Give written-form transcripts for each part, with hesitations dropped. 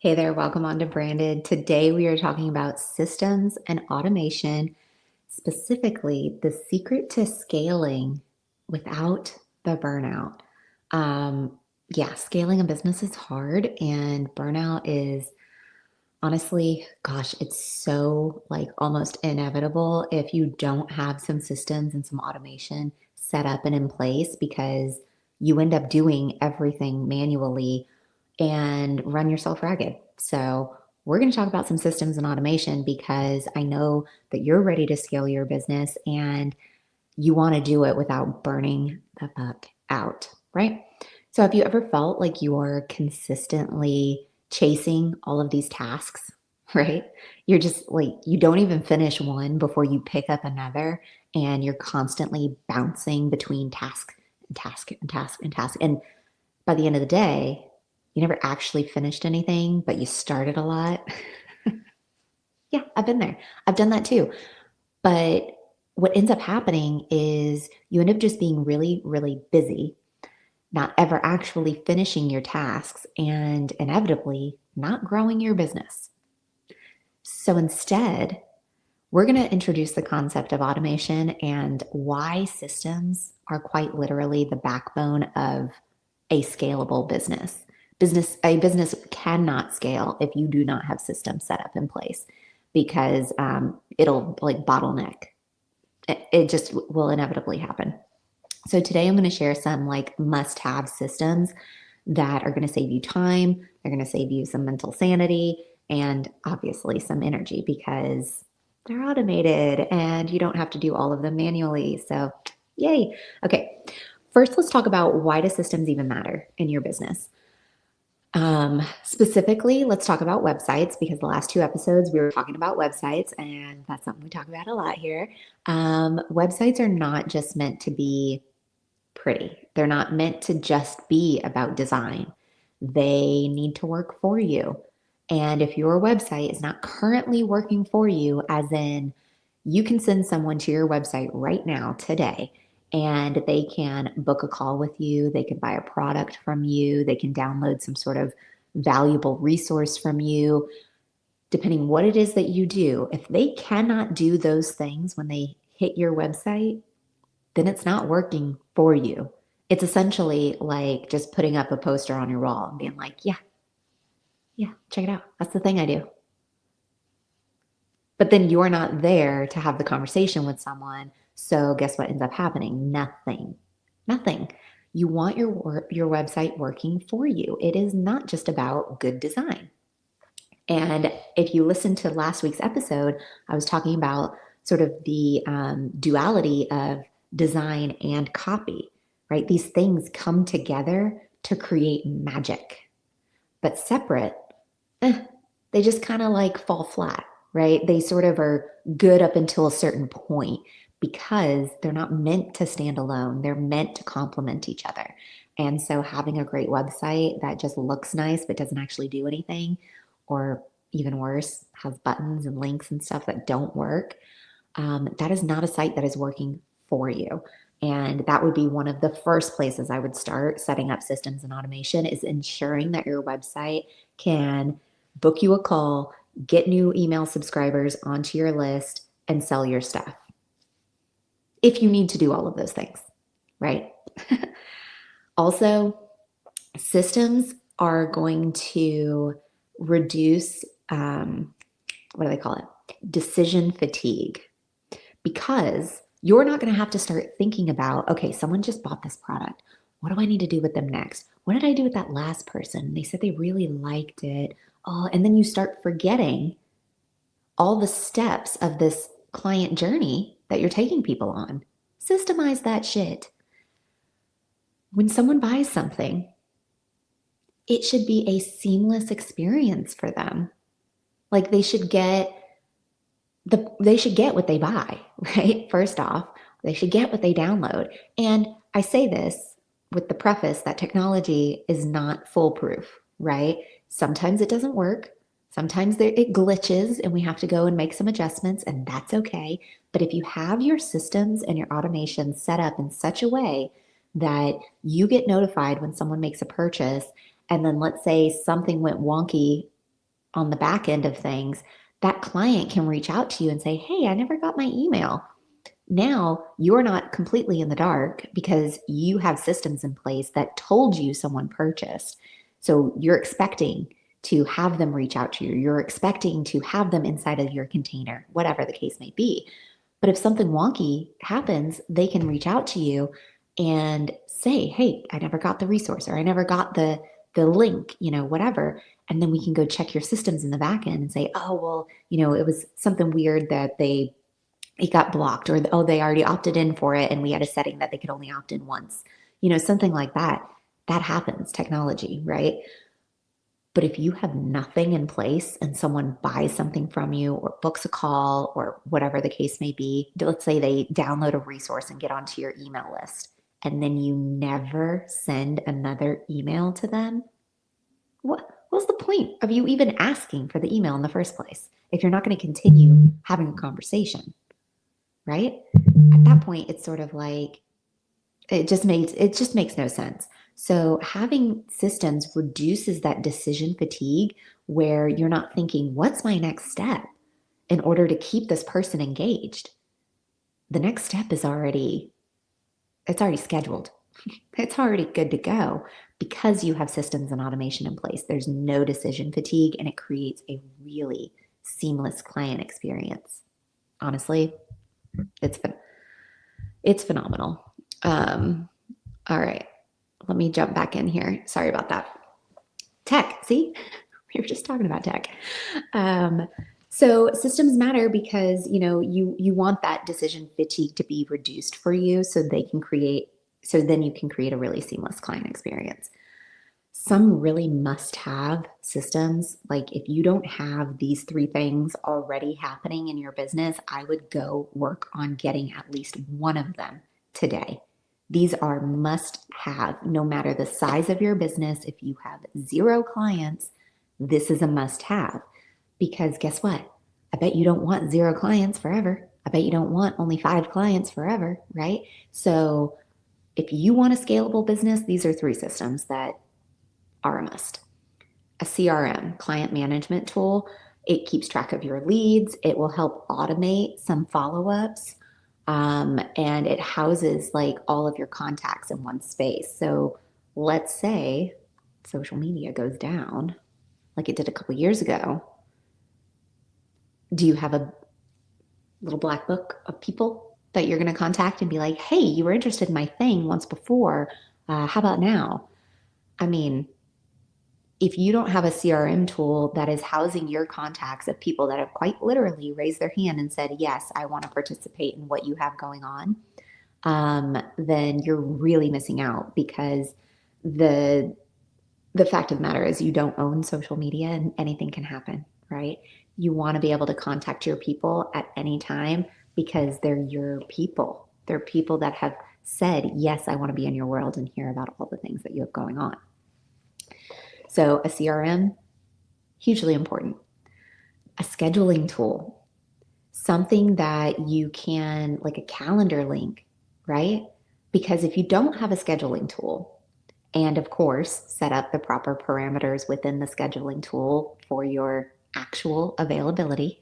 Hey there, welcome on to Branded. Today we are talking about systems and automation, specifically the secret to scaling without the burnout. Yeah, scaling a business is hard, and burnout is honestly, gosh, it's so like almost inevitable if you don't have some systems and some automation set up and in place because you end up doing everything manually and run yourself ragged. So, we're going to talk about some systems and automation because I know that you're ready to scale your business and you want to do it without burning the fuck out, right? So, have you ever felt like you're consistently chasing all of these tasks, right? You're just like, you don't even finish one before you pick up another, and you're constantly bouncing between task and task and task and task. And by the end of the day, you never actually finished anything, but you started a lot. Yeah, I've been there. I've done that too. But what ends up happening is you end up just being really, really busy, not ever actually finishing your tasks, and inevitably not growing your business. So instead, we're going to introduce the concept of automation and why systems are quite literally the backbone of a scalable business. A business cannot scale if you do not have systems set up in place because it'll like bottleneck. It just will inevitably happen. So today I'm going to share some like must-have systems that are going to save you time. They're going to save you some mental sanity and obviously some energy because they're automated and you don't have to do all of them manually. So, yay. Okay. First, let's talk about why do systems even matter in your business? Specifically, let's talk about websites because the last two episodes we were talking about websites, and that's something we talk about a lot here. Websites are not just meant to be pretty, they're not meant to just be about design. They need to work for you. And if your website is not currently working for you, as in you can send someone to your website right now, today, and they can book a call with you. They can buy a product from you. They can download some sort of valuable resource from you, depending what it is that you do. If they cannot do those things when they hit your website, then it's not working for you. It's essentially like just putting up a poster on your wall and being like, yeah, check it out. That's the thing I do. But then you're not there to have the conversation with someone. So guess what ends up happening? Nothing. Nothing. You want your website working for you. It is not just about good design. And if you listen to last week's episode, I was talking about sort of the duality of design and copy, right? These things come together to create magic, but separate, they just kind of like fall flat, right? They sort of are good up until a certain point because they're not meant to stand alone. They're meant to complement each other. And so having a great website that just looks nice but doesn't actually do anything, or even worse, has buttons and links and stuff that don't work, that is not a site that is working for you. And that would be one of the first places I would start setting up systems and automation is ensuring that your website can book you a call, get new email subscribers onto your list, and sell your stuff. If you need to do all of those things, right? Also, systems are going to reduce, what do they call it? Decision fatigue. Because you're not going to have to start thinking about, okay, someone just bought this product. What do I need to do with them next? What did I do with that last person? They said they really liked it. Oh, and then you start forgetting all the steps of this client journey that you're taking people on. Systemize that shit. When someone buys something, it should be a seamless experience for them. Like they should get what they buy, right? First off, they should get what they download. And I say this with the preface that technology is not foolproof, right? Sometimes it doesn't work. Sometimes it glitches and we have to go and make some adjustments, and that's okay. But if you have your systems and your automation set up in such a way that you get notified when someone makes a purchase, and then let's say something went wonky on the back end of things, that client can reach out to you and say, hey, I never got my email. Now you're not completely in the dark because you have systems in place that told you someone purchased. So you're expecting to have them reach out to you. You're expecting to have them inside of your container, whatever the case may be. But if something wonky happens, they can reach out to you and say, hey, I never got the resource, or I never got the link, whatever. And then we can go check your systems in the back end and say, oh, well, it was something weird that it got blocked, or oh, they already opted in for it and we had a setting that they could only opt in once. Something like that. That happens, technology, right? But if you have nothing in place and someone buys something from you or books a call or whatever the case may be, let's say they download a resource and get onto your email list, and then you never send another email to them, what's the point of you even asking for the email in the first place if you're not going to continue having a conversation, right? At that point, it's sort of like it just makes no sense. So having systems reduces that decision fatigue where you're not thinking, what's my next step in order to keep this person engaged? The next step is already scheduled. It's already good to go because you have systems and automation in place. There's no decision fatigue and it creates a really seamless client experience. Honestly, it's phenomenal. All right, let me jump back in here. Sorry about that. Tech, see? We were just talking about tech. So systems matter because, you want that decision fatigue to be reduced for you so then you can create a really seamless client experience. Some really must-have systems, like if you don't have these 3 things already happening in your business, I would go work on getting at least one of them today. These are must-have, no matter the size of your business. If you have 0 clients, this is a must-have, because guess what? I bet you don't want 0 clients forever. I bet you don't want only 5 clients forever, right? So if you want a scalable business, these are 3 systems that are a must. A CRM, client management tool, it keeps track of your leads. It will help automate some follow-ups. And it houses like all of your contacts in one space. So let's say social media goes down like it did a couple years ago. Do you have a little black book of people that you're going to contact and be like, hey, you were interested in my thing once before. How about now? I mean, if you don't have a CRM tool that is housing your contacts of people that have quite literally raised their hand and said, yes, I want to participate in what you have going on, then you're really missing out, because the fact of the matter is you don't own social media and anything can happen, right? You want to be able to contact your people at any time because they're your people. They're people that have said, yes, I want to be in your world and hear about all the things that you have going on. So a CRM, hugely important. A scheduling tool, something that you can, like a calendar link, right? Because if you don't have a scheduling tool, and of course, set up the proper parameters within the scheduling tool for your actual availability,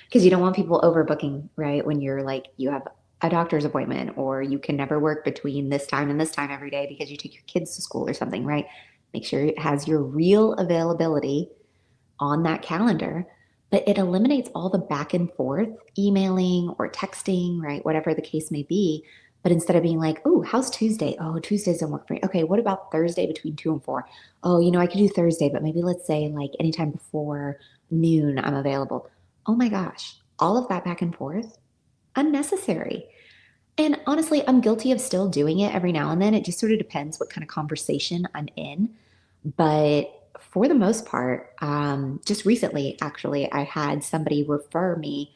because you don't want people overbooking, right? When you're like, you have a doctor's appointment, or you can never work between this time and this time every day because you take your kids to school or something, right? Make sure it has your real availability on that calendar, but it eliminates all the back and forth emailing or texting, right? Whatever the case may be. But instead of being like, oh, how's Tuesday? Oh, Tuesdays don't work for me. Okay, what about Thursday between 2 and 4? Oh, I could do Thursday, but maybe let's say like anytime before noon, I'm available. Oh my gosh, all of that back and forth, unnecessary. And honestly, I'm guilty of still doing it every now and then. It just sort of depends what kind of conversation I'm in. But for the most part, just recently, actually, I had somebody refer me,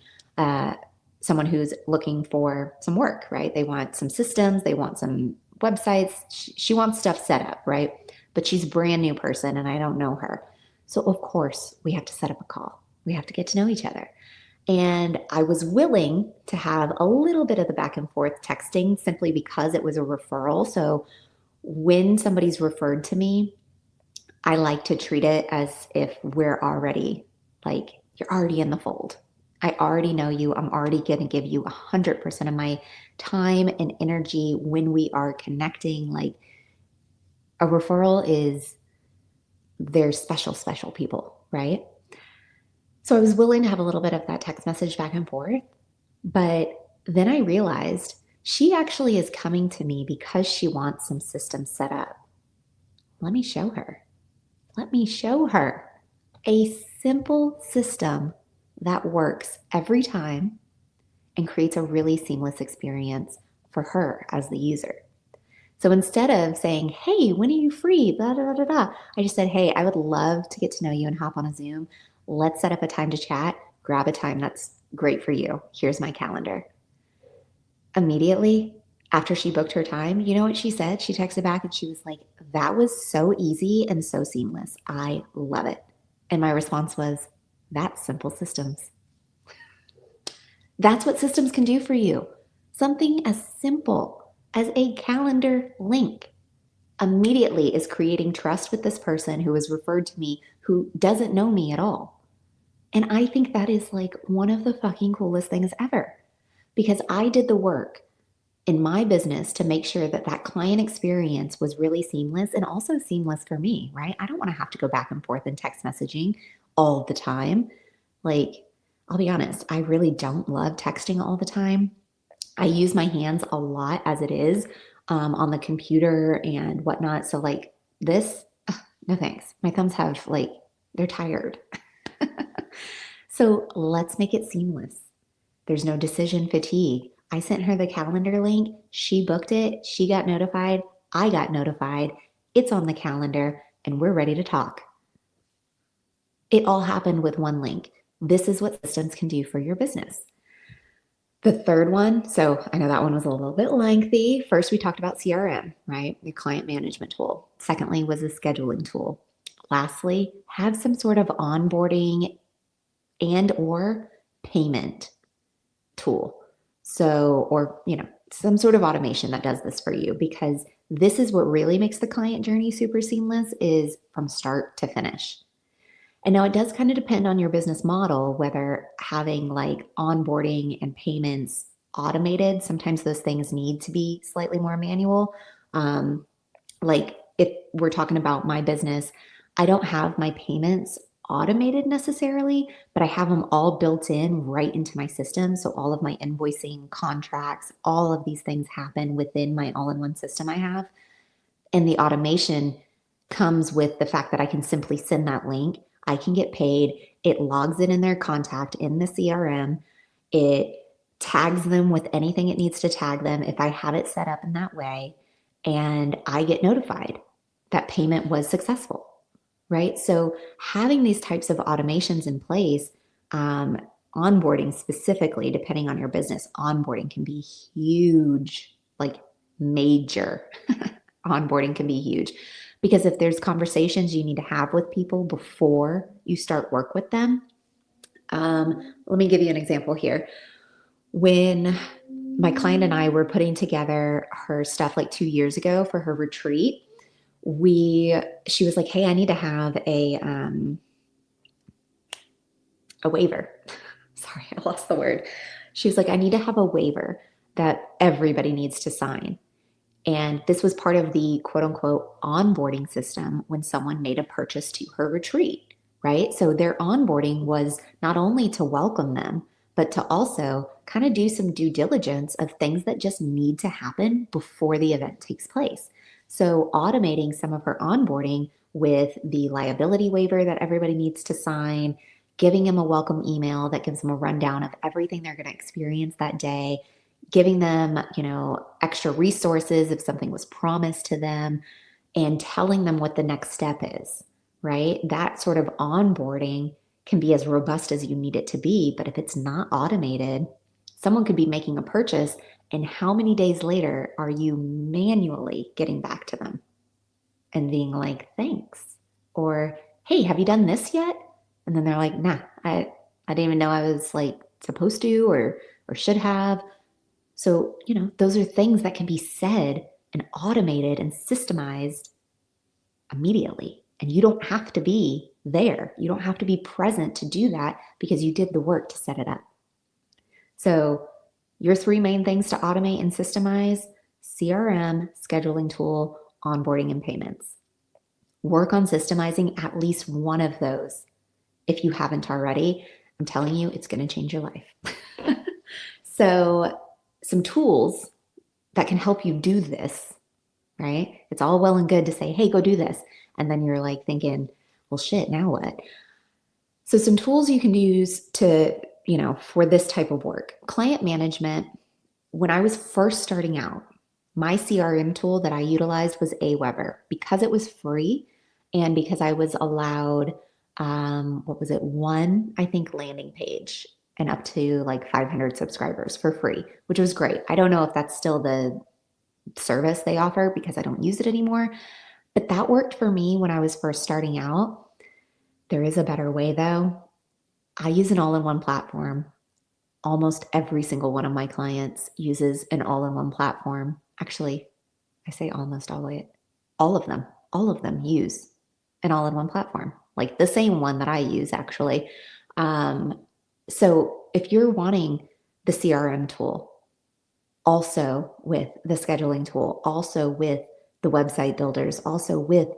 someone who's looking for some work, right? They want some systems, they want some websites. She wants stuff set up, right? But she's a brand new person and I don't know her. So, of course, we have to set up a call. We have to get to know each other. And I was willing to have a little bit of the back and forth texting simply because it was a referral. So when somebody's referred to me, I like to treat it as if we're already, like, you're already in the fold. I already know you. I'm already going to give you 100% of my time and energy when we are connecting. Like, a referral is, they're special, special people, right? So I was willing to have a little bit of that text message back and forth. But then I realized she actually is coming to me because she wants some systems set up. Let me show her. Let me show her a simple system that works every time and creates a really seamless experience for her as the user. So instead of saying, hey, when are you free? Blah, blah, blah, blah, I just said, hey, I would love to get to know you and hop on a Zoom. Let's set up a time to chat. Grab a time that's great for you. Here's my calendar. Immediately after she booked her time, you know what she said? She texted back and she was like, that was so easy and so seamless. I love it. And my response was, that's simple systems. That's what systems can do for you. Something as simple as a calendar link immediately is creating trust with this person who has referred to me who doesn't know me at all. And I think that is like one of the fucking coolest things ever, because I did the work in my business to make sure that that client experience was really seamless and also seamless for me, right? I don't want to have to go back and forth in text messaging all the time. Like, I'll be honest, I really don't love texting all the time. I use my hands a lot as it is, on the computer and whatnot. So, like, this, no thanks. My thumbs have, like, they're tired. So, let's make it seamless. There's no decision fatigue. I sent her the calendar link. She booked it. She got notified. I got notified. It's on the calendar, and we're ready to talk. It all happened with one link. This is what systems can do for your business. The third one, so I know that one was a little bit lengthy. First, we talked about CRM, right? The client management tool. Secondly, was a scheduling tool. Lastly, have some sort of onboarding and or payment tool. So, or, some sort of automation that does this for you, because this is what really makes the client journey super seamless, is from start to finish. And now it does kind of depend on your business model, whether having like onboarding and payments automated, sometimes those things need to be slightly more manual. Like if we're talking about my business, I don't have my payments automated necessarily, but I have them all built in right into my system. So all of my invoicing, contracts, all of these things happen within my all-in-one system I have. And the automation comes with the fact that I can simply send that link. I can get paid. It logs it in their contact in the CRM. It tags them with anything it needs to tag them if I have it set up in that way. And I get notified that payment was successful, right? So having these types of automations in place, onboarding specifically, depending on your business, onboarding can be huge, like major. Onboarding can be huge, because if there's conversations you need to have with people before you start work with them. Let me give you an example here. When my client and I were putting together her stuff like 2 years ago for her retreat, she was like, hey, I need to have a waiver. Sorry, I lost the word. She was like, I need to have a waiver that everybody needs to sign. And this was part of the quote unquote onboarding system when someone made a purchase to her retreat, right? So their onboarding was not only to welcome them, but to also kind of do some due diligence of things that just need to happen before the event takes place. So automating some of her onboarding with the liability waiver that everybody needs to sign, giving them a welcome email that gives them a rundown of everything they're going to experience that day, giving them, extra resources if something was promised to them, and telling them what the next step is, right? That sort of onboarding can be as robust as you need it to be. But if it's not automated, someone could be making a purchase, and how many days later are you manually getting back to them and being like, thanks? Or, hey, have you done this yet? And then they're like, nah, I didn't even know I was like supposed to or should have. So, those are things that can be said and automated and systemized immediately. And you don't have to be there. You don't have to be present to do that because you did the work to set it up. So your three main things to automate and systemize: CRM, scheduling tool, onboarding, and payments. Work on systemizing at least one of those. If you haven't already, I'm telling you, it's going to change your life. So some tools that can help you do this, right? It's all well and good to say, hey, go do this. And then you're like thinking, well, shit, now what? So some tools you can use to, for this type of work. Client management. When I was first starting out, my CRM tool that I utilized was Aweber because it was free and because I was allowed, one, I think, landing page and up to like 500 subscribers for free, which was great. I don't know if that's still the service they offer because I don't use it anymore, but that worked for me when I was first starting out. There is a better way though. I use an all-in-one platform. Almost every single one of my clients uses an all-in-one platform. Actually, I say almost all of them use an all-in-one platform, like the same one that I use actually. So if you're wanting the CRM tool, also with the scheduling tool, also with the website builders, also with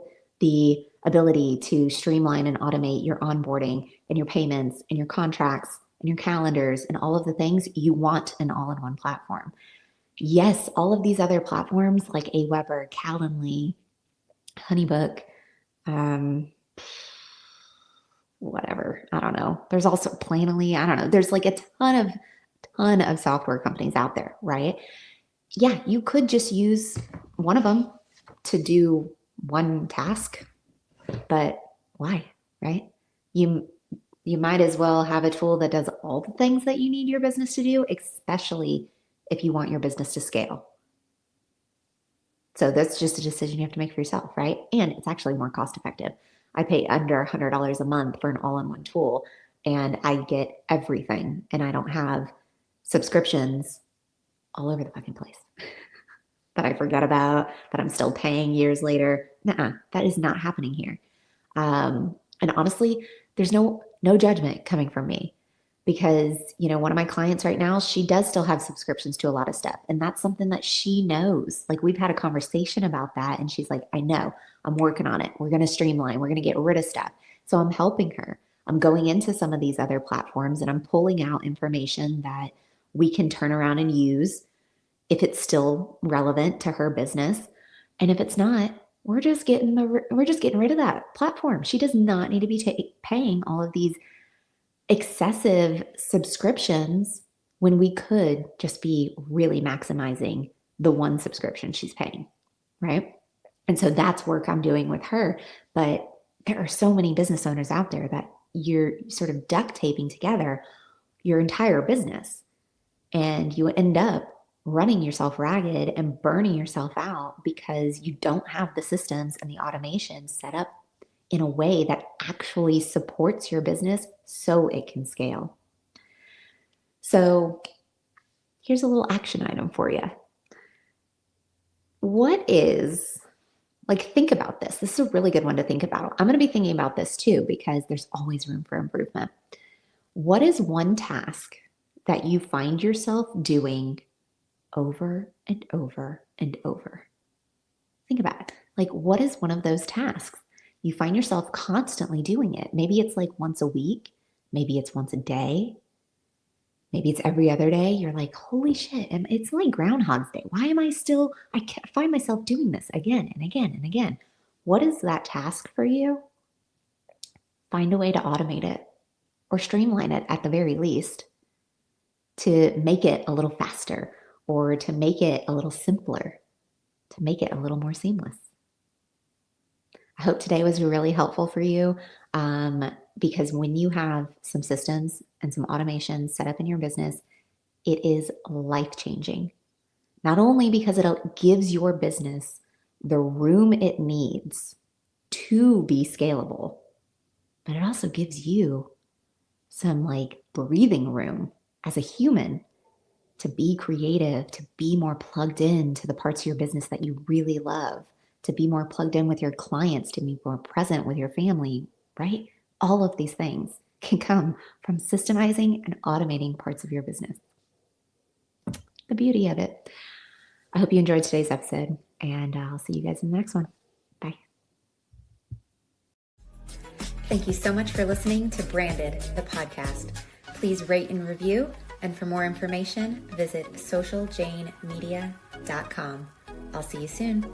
the ability to streamline and automate your onboarding and your payments and your contracts and your calendars and all of the things, you want an all-in-one platform. Yes, all of these other platforms like Aweber, Calendly, Honeybook, whatever, I don't know. There's also Planoly, I don't know. There's like a ton of software companies out there, right? Yeah, you could just use one of them to do one task, but why, right? You might as well have a tool that does all the things that you need your business to do, especially if you want your business to scale. So that's just a decision you have to make for yourself, right? And it's actually more cost effective. I pay under $100 a month for an all-in-one tool and I get everything and I don't have subscriptions all over the fucking place that I forget about, that I'm still paying years later. Nuh-uh, that is not happening here. And honestly, there's no judgment coming from me because, one of my clients right now, she does still have subscriptions to a lot of stuff. And that's something that she knows. Like we've had a conversation about that. And she's like, I know, I'm working on it. We're going to streamline. We're going to get rid of stuff. So I'm helping her. I'm going into some of these other platforms and I'm pulling out information that we can turn around and use if it's still relevant to her business. And if it's not, we're just getting rid of that platform. She does not need to be paying all of these excessive subscriptions when we could just be really maximizing the one subscription she's paying, right? And so that's work I'm doing with her. But there are so many business owners out there that you're sort of duct taping together your entire business and you end up running yourself ragged and burning yourself out because you don't have the systems and the automation set up in a way that actually supports your business so it can scale. So here's a little action item for you. Think about this. This is a really good one to think about. I'm going to be thinking about this too because there's always room for improvement. What is one task that you find yourself doing over and over and over? Think about it. Like, what is one of those tasks? You find yourself constantly doing it. Maybe it's like once a week. Maybe it's once a day. Maybe it's every other day. You're like, holy shit. And it's like Groundhog's Day. Why am I find myself doing this again and again and again. What is that task for you? Find a way to automate it or streamline it at the very least to make it a little faster or to make it a little simpler, to make it a little more seamless. I hope today was really helpful for you because when you have some systems and some automation set up in your business, it is life-changing. Not only because it gives your business the room it needs to be scalable, but it also gives you some breathing room as a human to be creative, to be more plugged in to the parts of your business that you really love, to be more plugged in with your clients, to be more present with your family, right? All of these things can come from systemizing and automating parts of your business. The beauty of it. I hope you enjoyed today's episode, and I'll see you guys in the next one. Bye. Thank you so much for listening to Branded, the podcast. Please rate and review, and for more information, visit socialjanemedia.com. I'll see you soon.